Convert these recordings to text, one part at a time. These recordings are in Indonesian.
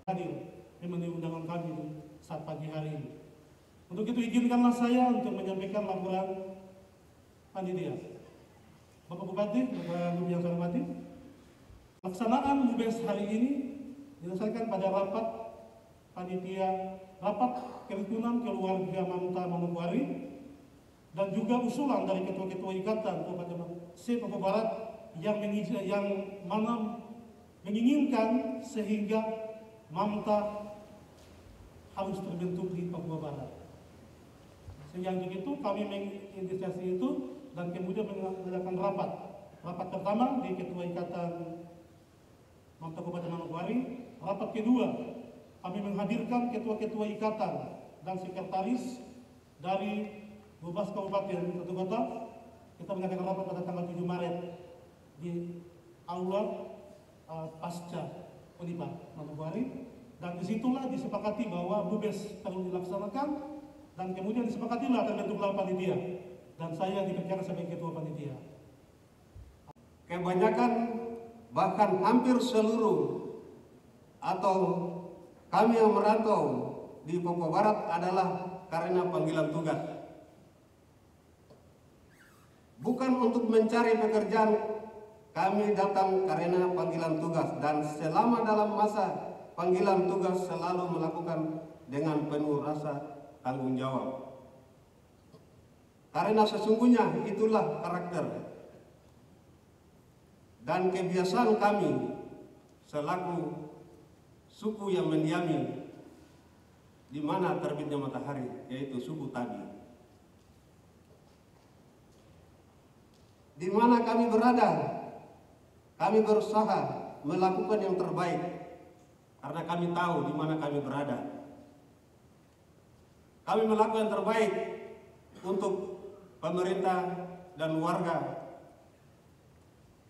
Hadir memenuhi undangan kami saat pagi hari ini. Untuk itu izinkanlah saya untuk menyampaikan laporan panitia. Bapak Bupati, Bapak Gubernur yang saya hormati, pelaksanaan MUBES hari ini didasarkan pada rapat panitia, rapat kerukunan keluarga Manta Manokwari, dan juga usulan dari ketua-ketua ikatan Kabupaten Papua Barat yang mana menginginkan sehingga Mamta harus terbentuk di Papua Barat. Sehingga untuk itu kami menginisiasi itu dan kemudian mengadakan rapat. Rapat pertama di Ketua Ikatan Mamta Kabupaten Manokwari. Rapat kedua kami menghadirkan ketua-ketua ikatan dan sekretaris dari 12 kabupaten satu kota. Kita mengadakan rapat pada tanggal 7 Maret di Aula Pasca Unipa Manokwari, dan disitulah disepakati bahwa MUBES perlu dilaksanakan, dan kemudian disepakatilah terbentuklah panitia, dan saya dipercayakan sebagai ketua panitia. Kebanyakan bahkan hampir seluruh atau kami yang merantau di Papua Barat adalah karena panggilan tugas. Bukan untuk mencari pekerjaan, kami datang karena panggilan tugas, dan selama dalam masa panggilan tugas selalu melakukan dengan penuh rasa tanggung jawab. Karena sesungguhnya itulah karakter dan kebiasaan kami selaku suku yang mendiami di mana terbitnya matahari, yaitu suku Tabi. Di mana kami berada, kami berusaha melakukan yang terbaik karena kami tahu di mana kami berada. Kami melakukan yang terbaik untuk pemerintah dan warga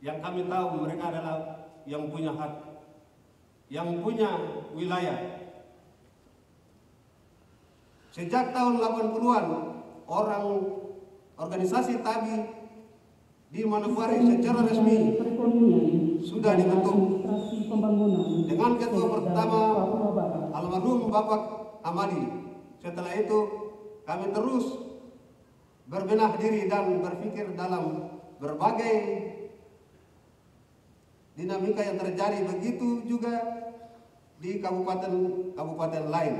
yang kami tahu mereka adalah yang punya hak, yang punya wilayah. Sejak tahun 80-an, organisasi Tabi di Manokwari secara resmi sudah dibentuk dengan ketua pertama almarhum Bapak Amadi. Setelah itu kami terus berbenah diri dan berpikir dalam berbagai dinamika yang terjadi, begitu juga di kabupaten lain.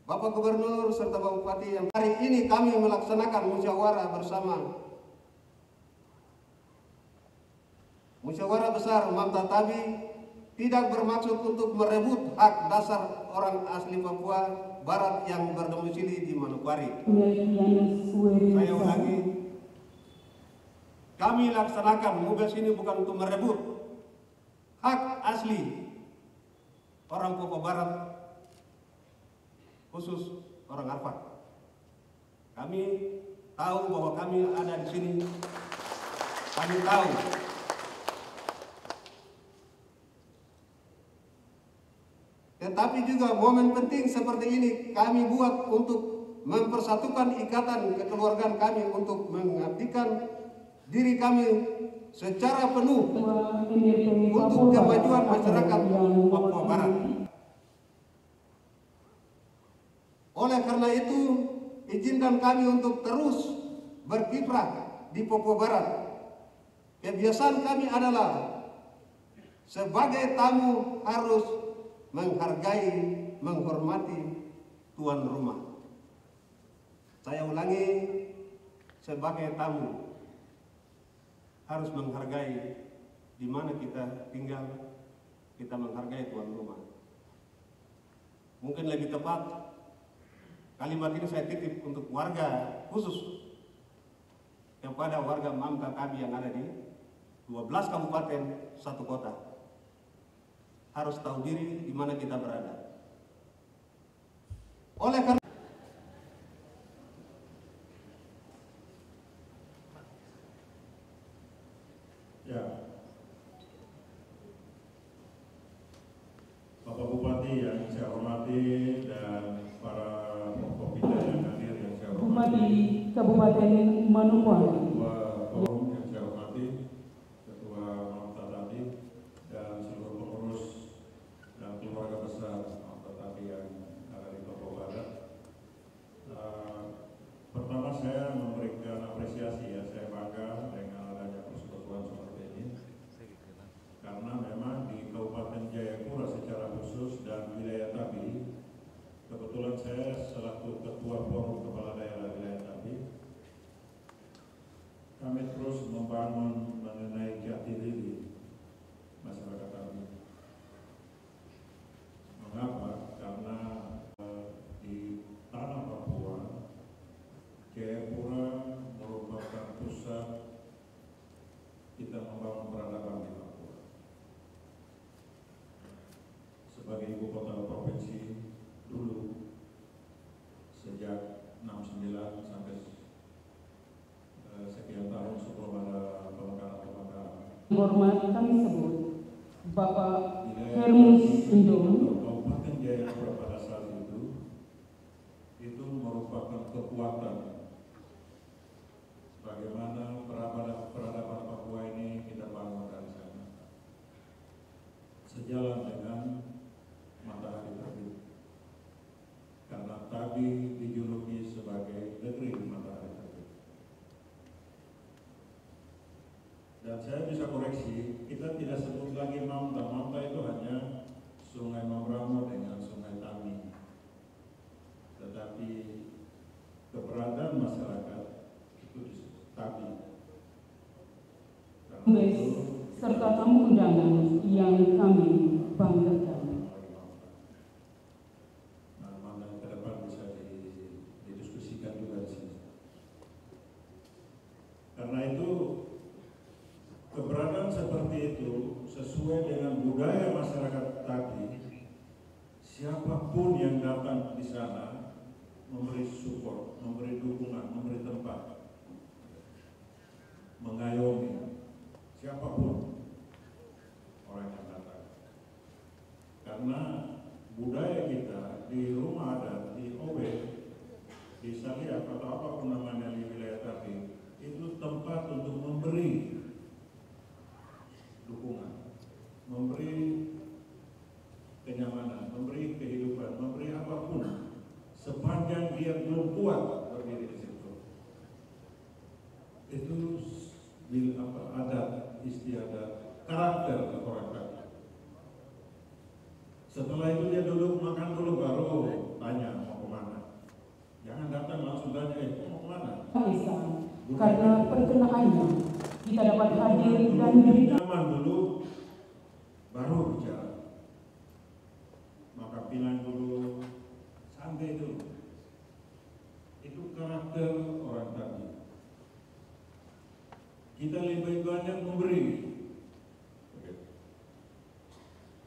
Bapak Gubernur serta Bapak Bupati, yang hari ini kami melaksanakan musyawarah bersama, musyawarah besar Mamta Tabi, tidak bermaksud untuk merebut hak dasar orang asli Papua Barat yang berdomisili di Manokwari. Saya ulangi, kami laksanakan MUBES ini bukan untuk merebut hak asli orang Papua Barat, khusus orang Arfak. Kami tahu bahwa kami ada di sini. Kami tahu tetapi juga momen penting seperti ini kami buat untuk mempersatukan ikatan kekeluargaan kami, untuk mengabdikan diri kami secara penuh untuk kemajuan masyarakat Papua Barat. Oleh karena itu, izinkan kami untuk terus berkiprah di Papua Barat. Kebiasaan kami adalah sebagai tamu harus menghargai, menghormati tuan rumah. Saya ulangi, sebagai tamu harus menghargai di mana kita tinggal, kita menghargai tuan rumah. mungkin lebih tepat kalimat ini saya titip untuk warga khusus kepada warga Mamta Tabi yang ada di 12 kabupaten, 1 kota. Harus tahu diri di mana kita berada. Oleh karena ya, Bapak Bupati yang saya hormati dan para Pokpopida yang hadir yang saya hormati, Bupati Kabupaten Manokwari, Ketua Forum yang saya hormati, Ketua Mamta Tabi, dan seluruh pengurus dan keluarga besar Mamta Tabi yang ada di Papua Barat. Pertama saya memberikan apresiasi, ya, saya bangga dengan adanya persekutuan seperti ini, karena memang di Kabupaten Jayapura secara khusus dan wilayah Tabi, kebetulan saya selaku Ketua Forum Kepala Daerah Wilayah Tabi, kami terus membangun mengenai jati diri masyarakat Tabi. Mengapa? Karena di tanah Papua, Jayapura merupakan pusat kita membangun peradaban di Papua. Sebagai ibu kota provinsi dulu, sejak 69 sampai sekian tahun sebelum ada pemekaran. hormat kami sebut Bapak Hermus Indung, Kabupaten Jayapura pada saat itu merupakan kekuatan. Bagaimana peradaban Papua ini kita bangun dari sana, sejalan dengan matahari terbit. Karena Tabi dijuluki sebagai negeri matahari terbit. Dan saya bisa koreksi, kita tidak sebut lagi Mamta. Mamta itu hanya Sungai Mambramo dengan Sungai Tami. Tetapi keberadaan masyarakat itu disebut Tabi. Karena itu, serta tamu undangan yang kami banggakan. nah, mana ke depan bisa didiskusikan juga di sini. Karena itu keberadaan seperti itu sesuai dengan budaya masyarakat Tabi. Siapapun yang datang di sana memberi support, memberi dukungan, memberi tempat, mengayomi siapapun orang yang datang. Karena budaya kita di rumah adat, di OB, di Saliak atau apapun namanya di wilayah Tabi, itu tempat untuk memberi dukungan, memberi kenyamanan, memberi kehidupan, memberi apapun sepanjang dia belum kuat berdiri di situ. Itu adat istiadat karakter orang Tabi. Setelah itu dia duduk makan dulu baru tanya mau kemana. Jangan datang langsung tanya mau kemana. Esa, karena perkenaannya kita dapat hadir dan diberikan Nyaman dulu baru bicara. Maka pinang dulu, santai dulu. Itu karakter orang Tabi. Kita lebih banyak memberi. Oke.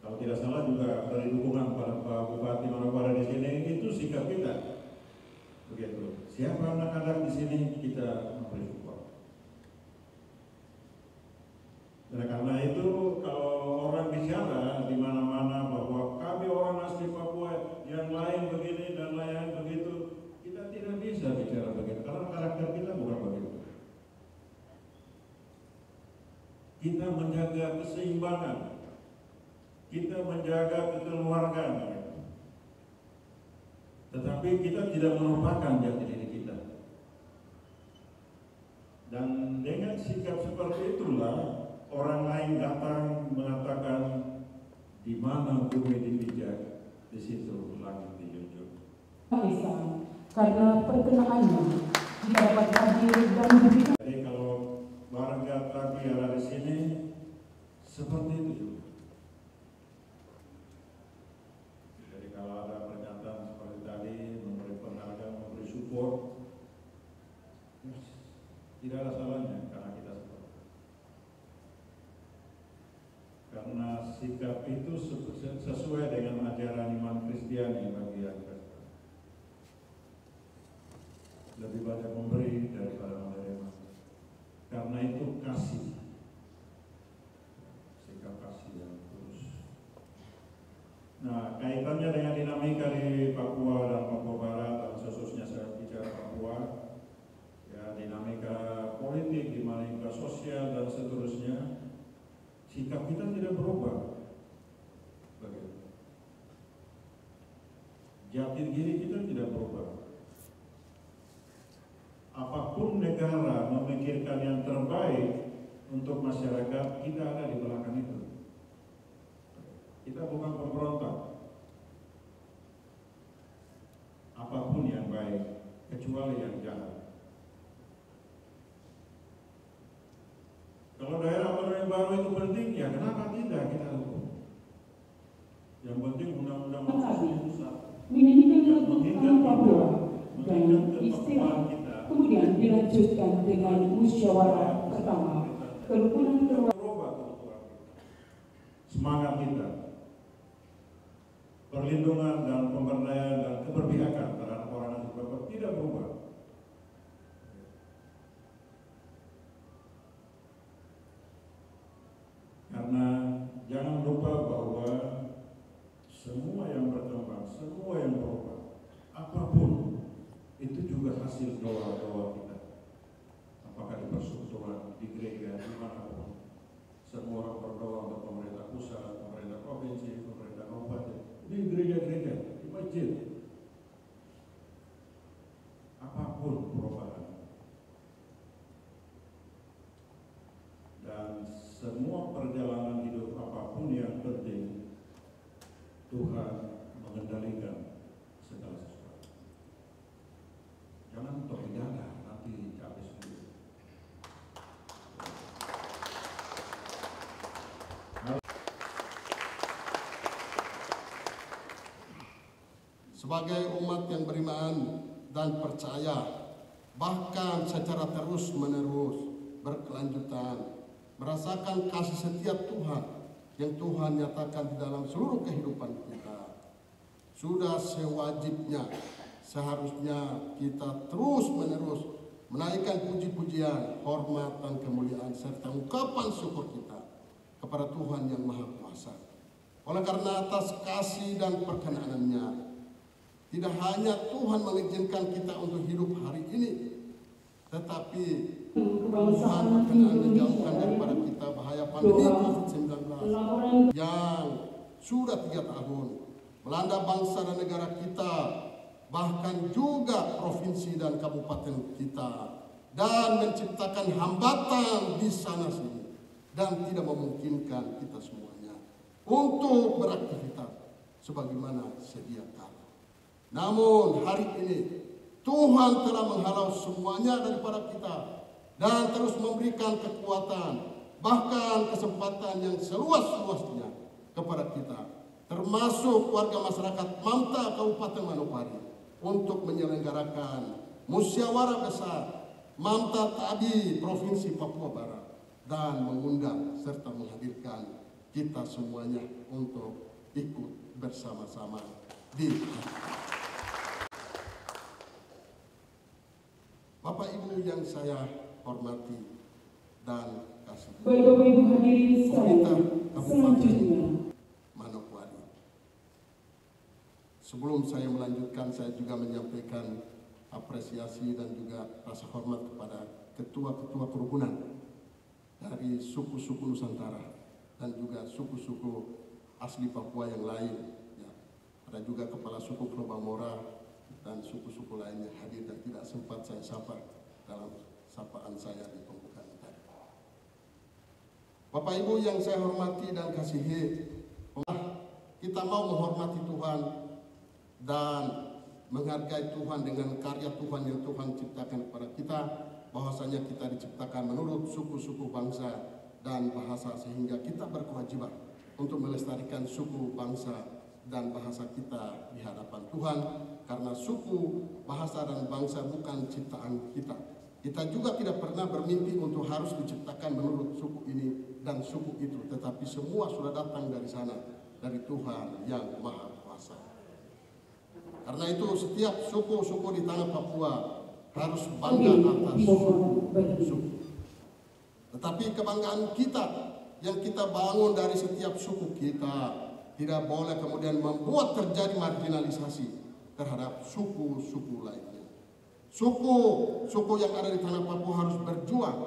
Kalau tidak salah juga dari dukungan Pak Bupati Manokwari di sini, itu sikap kita. Begitu. Siapa anak-anak di sini kita memberi support. Dan karena itu kalau orang bicara di mana-mana bahwa kami orang asli Papua yang lain begini dan lain begitu, kita tidak bisa bicara begitu karena karakter kita bukan begitu. Kita menjaga keseimbangan, kita menjaga kekeluargaan, tetapi kita tidak melupakan jati diri kita. Dan dengan sikap seperti itulah orang lain datang mengatakan di mana bumi dipijak, di situ langit dijunjung. Esa, karena perkenaannya kita dapat hadir dan diberikan. Jadi kalau warga Tabi ada di sini seperti itu. Jadi kalau ada itu sesuai dengan ajaran iman Kristiani bagi yang Kristen. Lebih banyak memberi daripada menerima. Karena itu kasih, sikap kasih yang tulus. Nah, kaitannya dengan dinamika di Papua dan Papua Barat, dan khususnya saya bicara Papua, ya dinamika politik, dinamika sosial dan seterusnya, sikap kita tidak berubah. Bagaimana? Jati diri kita tidak berubah. Apapun negara memikirkan yang terbaik untuk masyarakat, kita ada di belakang itu. Kita bukan pemberontak. Apapun yang baik, kecuali yang jahat. Kalau daerah otonomi baru itu penting, ya kenapa tidak kita dukung? Yang penting undang-undang pusat menyanyikan lagu Papua dan istirahat, kemudian dilanjutkan dengan musyawarah pertama kerukunan keluarga. Semangat kita, perlindungan dan pemberdayaan dan keberpihakan terhadap orang asli Papua tidak berubah. Karena jangan lupa bahwa semua yang berkembang, semua yang berubah, apapun itu juga hasil doa-doa kita. Apakah di persekutuan, di gereja, dimanapun, semua orang berdoa untuk pemerintah pusat, pemerintah provinsi, pemerintah kabupaten, di gereja-gereja, di masjid. Apapun perubahan. Dan semua perjalanan hidup apapun yang penting, Tuhan mengendalikan segala sesuatu. Jangan terjaga nanti habis dulu. Sebagai umat yang beriman dan percaya, bahkan secara terus-menerus berkelanjutan, merasakan kasih setia Tuhan yang Tuhan nyatakan di dalam seluruh kehidupan kita. Sudah sewajibnya, seharusnya kita terus-menerus menaikkan puji-pujian, hormat dan kemuliaan serta ungkapan syukur kita kepada Tuhan yang Maha Kuasa. Oleh karena atas kasih dan perkenanannya, tidak hanya Tuhan mengizinkan kita untuk hidup hari ini, tetapi Tuhan berkenan menjauhkan daripada kita bahaya pandemi COVID-19 yang sudah 3 tahun melanda bangsa dan negara kita, bahkan juga provinsi dan kabupaten kita, dan menciptakan hambatan di sana sini dan tidak memungkinkan kita semuanya untuk beraktivitas sebagaimana sedia kala. Namun hari ini Tuhan telah menghalau semuanya daripada kita dan terus memberikan kekuatan, bahkan kesempatan yang seluas-luasnya kepada kita, termasuk warga masyarakat Mamta Kabupaten Manokwari, untuk menyelenggarakan musyawarah besar Mamta Tabi Provinsi Papua Barat dan mengundang serta menghadirkan kita semuanya untuk ikut bersama-sama di Bapak Ibu yang saya hormati dan kasih. Bapak Ibu hadirin sekalian, selanjutnya Manokwari. Sebelum saya melanjutkan, saya juga menyampaikan apresiasi dan juga rasa hormat kepada ketua-ketua kerukunan dari suku-suku Nusantara dan juga suku-suku asli Papua yang lain. Ya. Ada juga kepala suku Pulau Bangmora dan suku-suku lainnya hadir dan tidak sempat saya sapa dalam sapaan saya di pembukaan tadi. Bapak Ibu yang saya hormati dan kasihi, kita mau menghormati Tuhan dan menghargai Tuhan dengan karya Tuhan yang Tuhan ciptakan kepada kita, bahwasanya kita diciptakan menurut suku-suku bangsa dan bahasa, sehingga kita berkewajiban untuk melestarikan suku, bangsa, dan bahasa kita di hadapan Tuhan, karena suku, bahasa, dan bangsa bukan ciptaan kita, Kita juga tidak pernah bermimpi untuk harus diciptakan menurut suku ini dan suku itu, tetapi semua sudah datang dari sana, dari Tuhan yang Maha Kuasa. Karena itu setiap suku-suku di tanah Papua harus bangga atas suku. Tetapi kebanggaan kita yang kita bangun dari setiap suku kita tidak boleh kemudian membuat terjadi marginalisasi terhadap suku-suku lainnya. Suku yang ada di tanah Papua harus berjuang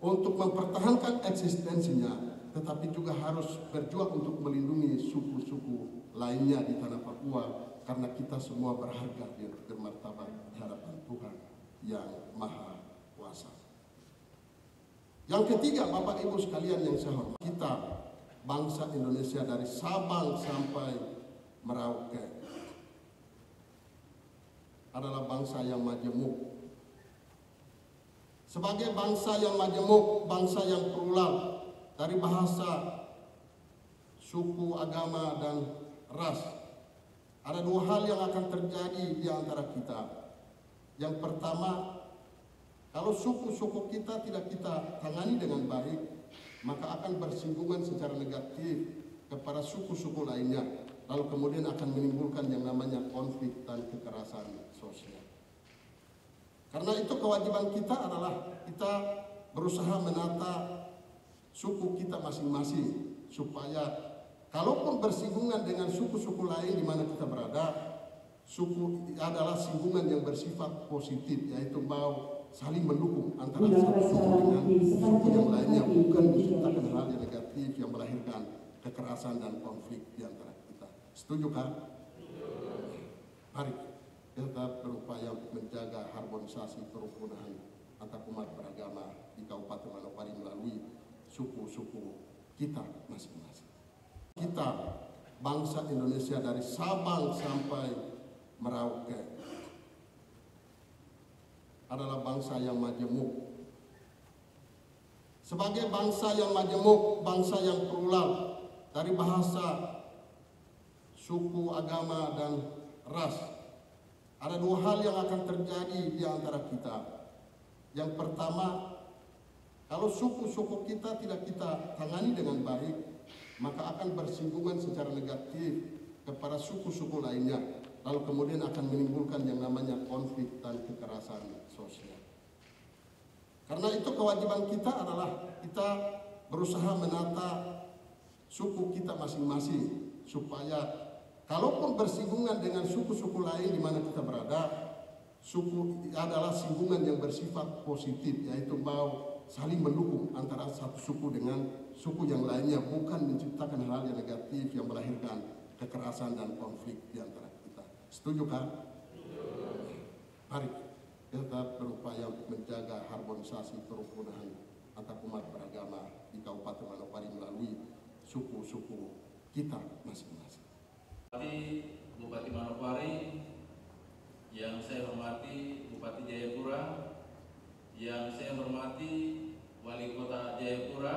untuk mempertahankan eksistensinya, tetapi juga harus berjuang untuk melindungi suku-suku lainnya di tanah Papua, karena kita semua berharga dan bermartabat di hadapan Tuhan yang Maha Kuasa. Yang ketiga, Bapak Ibu sekalian yang saya hormati, kita bangsa Indonesia dari Sabang sampai Merauke adalah bangsa yang majemuk. Sebagai bangsa yang majemuk, bangsa yang plural dari bahasa, suku, agama, dan ras, ada dua hal yang akan terjadi di antara kita. Yang pertama, kalau suku-suku kita tidak kita tangani dengan baik, maka akan bersinggungan secara negatif kepada suku-suku lainnya, lalu kemudian akan menimbulkan yang namanya konflik dan kekerasan sosial. Karena itu kewajiban kita adalah kita berusaha menata suku kita masing-masing, supaya kalaupun bersinggungan dengan suku-suku lain di mana kita berada, suku adalah singgungan yang bersifat positif, yaitu mau saling mendukung antara satu suku dengan suku yang lainnya, bukan menciptakan hal yang negatif yang melahirkan kekerasan dan konflik di antara kita. Setuju kan? Mari kita berupaya untuk menjaga harmonisasi kerukunan antar umat beragama di Kabupaten Manokwari melalui suku-suku kita masing-masing. Kita bangsa Indonesia dari Sabang sampai Merauke adalah bangsa yang majemuk. Sebagai bangsa yang majemuk, bangsa yang plural dari bahasa, suku, agama, dan ras, ada dua hal yang akan terjadi di antara kita. Yang pertama, kalau suku-suku kita tidak kita tangani dengan baik, maka akan bersinggungan secara negatif kepada suku-suku lainnya, lalu kemudian akan menimbulkan yang namanya konflik dan kekerasan sosial. Karena itu kewajiban kita adalah kita berusaha menata suku kita masing-masing, supaya kalaupun bersinggungan dengan suku-suku lain di mana kita berada, suku adalah singgungan yang bersifat positif, yaitu mau saling mendukung antara satu suku dengan suku yang lainnya, bukan menciptakan hal yang negatif yang melahirkan kekerasan dan konflik di antara kita. Setuju kan? Mari kita berupaya untuk menjaga harmonisasi kerukunan antar umat beragama di Kabupaten Manokwari melalui suku-suku kita masing-masing. Bupati Manokwari, yang saya hormati Bupati Jayapura, yang saya hormati Wali Kota Jayapura,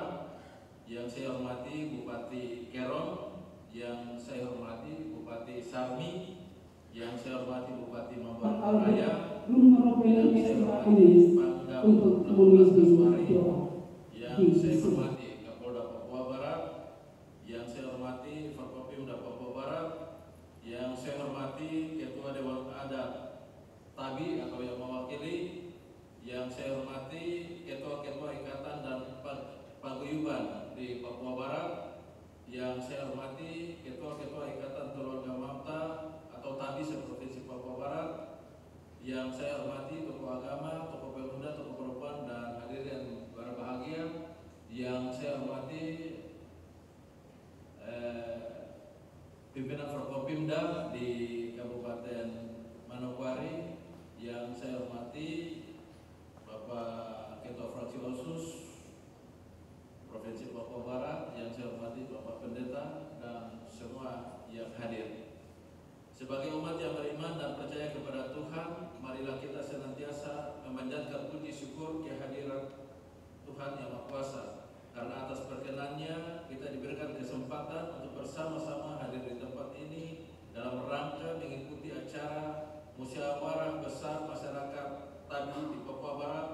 yang saya hormati Bupati Keron, yang saya hormati Bupati Sarmi, yang saya hormati Bupati Mambaran Raya, yang saya hormati Pangdam 16 Kasuari, yang saya hormati Kapolda Papua Barat, yang saya hormati Forkopimda Papua Barat, yang saya hormati Ketua Dewan Adat Tabi atau yang mewakili, yang saya hormati Ketua-Ketua Ikatan dan Paguyuban di Papua Barat, yang saya hormati Ketua-Ketua Ikatan Keluarga Mamta atau Tabi se-Provinsi Papua Barat, yang saya hormati tokoh agama, tokoh pemuda, tokoh perempuan, dan hadirin berbahagia, yang saya hormati pimpinan Forkopimda di Kabupaten Manokwari, yang saya hormati Bapak Ketua Fraksi OSUS Provinsi Papua Barat, yang saya hormati Bapak Pendeta, dan semua yang hadir. Sebagai umat yang beriman dan percaya kepada Tuhan, marilah kita senantiasa memanjatkan puji syukur kehadiran Tuhan Yang Maha Kuasa, karena atas perkenannya kita diberikan kesempatan untuk bersama-sama hadir di tempat ini dalam rangka mengikuti acara musyawarah besar masyarakat Tabi di Papua Barat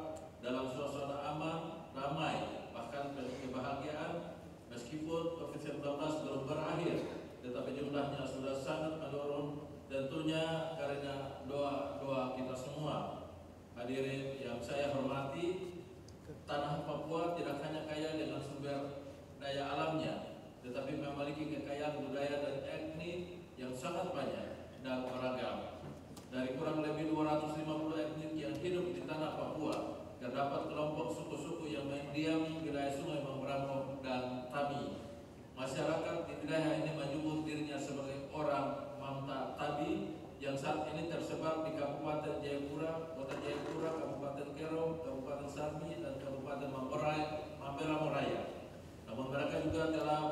juga telah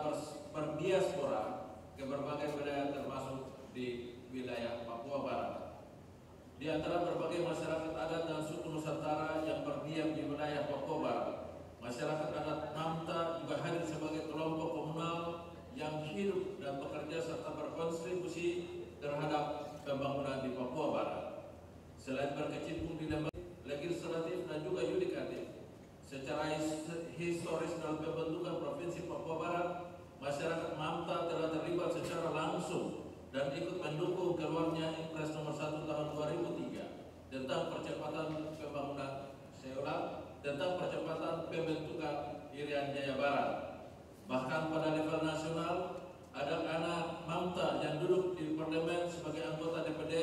berdiaspora ke berbagai wilayah termasuk di wilayah Papua Barat. Di antara berbagai masyarakat adat dan suku Nusantara yang berdiam di wilayah Papua Barat, masyarakat adat Mamta juga hadir sebagai kelompok komunal yang hidup dan bekerja serta berkontribusi terhadap pembangunan di Papua Barat. Selain berkecimpung di lembaga legislatif dan juga yudikatif, secara historis dalam pembentukan Provinsi Papua Barat, masyarakat Mamta telah terlibat secara langsung dan ikut mendukung keluarnya Impres nomor 1 tahun 2003 tentang percepatan pembangunan tentang percepatan pembentukan Irian Jaya Barat. Bahkan pada level nasional, ada anak Mamta yang duduk di parlemen sebagai anggota DPD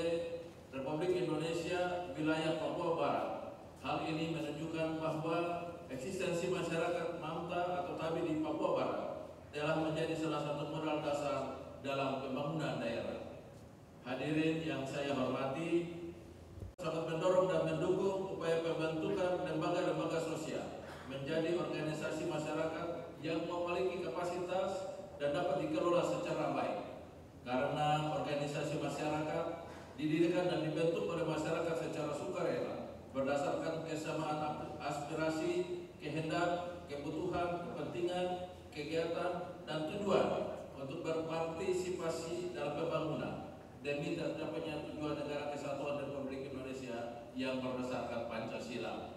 Republik Indonesia wilayah Papua Barat. Hal ini menunjukkan bahwa eksistensi masyarakat Mamta atau Tabi di Papua Barat telah menjadi salah satu modal dasar dalam pembangunan daerah. Hadirin yang saya hormati, sangat mendorong dan mendukung upaya pembentukan lembaga-lembaga sosial menjadi organisasi masyarakat yang memiliki kapasitas dan dapat dikelola secara baik. Karena organisasi masyarakat didirikan dan dibentuk oleh masyarakat secara sukarela berdasarkan kesamaan aspirasi, kehendak, kebutuhan, kepentingan, kegiatan, dan tujuan untuk berpartisipasi dalam pembangunan demi tercapainya tujuan negara kesatuan Republik Indonesia yang berdasarkan Pancasila.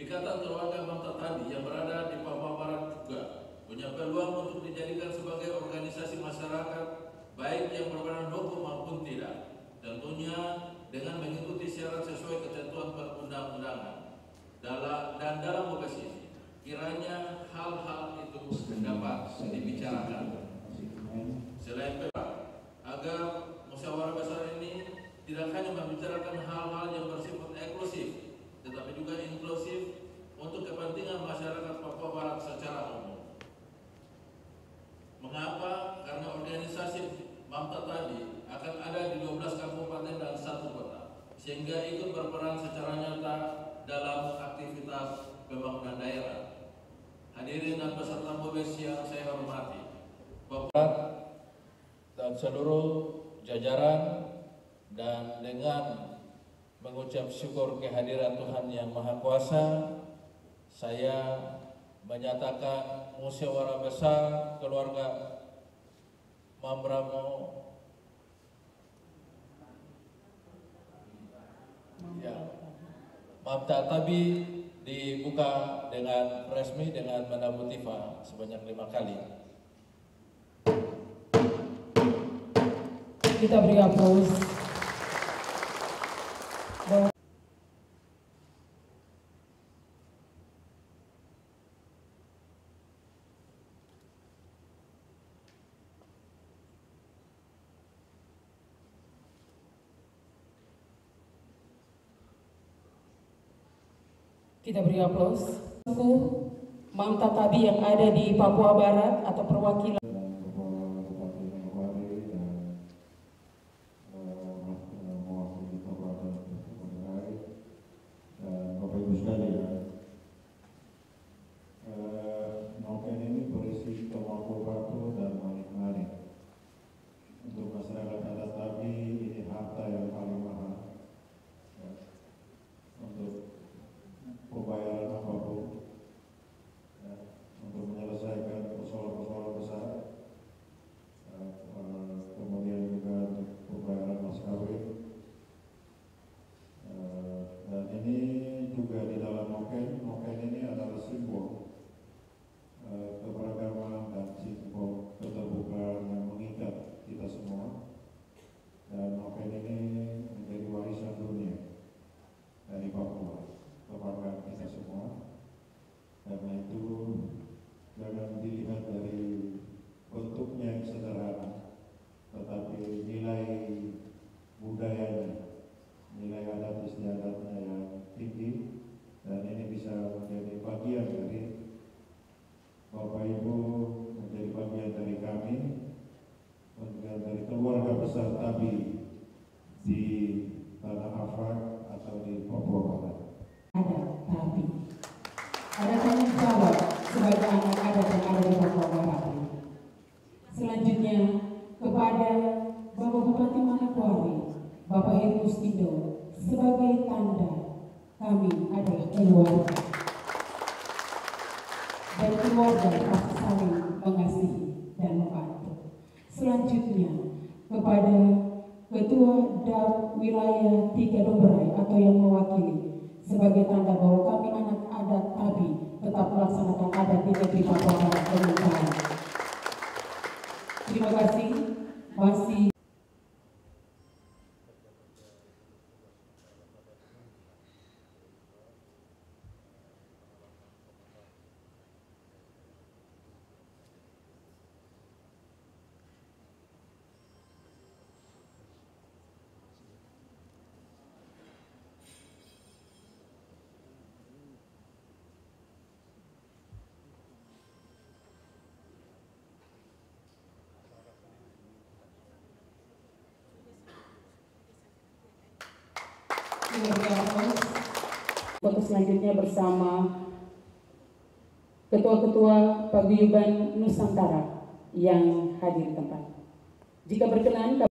Ikatan Keluarga Mamta Tabi yang berada di Papua Barat juga punya peluang untuk dijadikan sebagai organisasi masyarakat baik yang berbadan hukum maupun tidak, tentunya dengan mengikuti syarat sesuai ketentuan perundang-undangan. Dalam lokasi kiranya hal-hal itu dapat dibicarakan. Selain itu, agar musyawarah besar ini tidak hanya membicarakan hal-hal yang bersifat eksklusif, tetapi juga inklusif untuk kepentingan masyarakat Papua Barat secara umum. Mengapa? Karena organisasi Mamta Tabi akan ada di 12 kabupaten dan 1 kota, sehingga ikut berperan secara nyata dalam aktivitas pembangunan daerah. Hadirin dan peserta MOBES yang saya hormati, Bapak dan seluruh jajaran, dan dengan mengucap syukur kehadiran Tuhan Yang Maha Kuasa, saya menyatakan musyawarah besar keluarga Mambramo Mamta Tabi dibuka dengan resmi dengan menabuh tifa sebanyak 5 kali. Kita beri aplaus. Kita beri aplaus. Suku Mamta Tabi yang ada di Papua Barat atau perwakilan untuk menyelesaikan persoalan-persoalan besar dan keluarga harus saling mengasihi dan membantu. Selanjutnya kepada Ketua DAP Wilayah 3 Doberai atau yang mewakili sebagai tanda bahwa kami anak adat Tabi tetap melaksanakan adat di negeri Papua Barat dengan baik. Terima kasih. Masih foto selanjutnya bersama Ketua-Ketua Paguyuban Nusantara yang hadir di tempat. Jika berkenan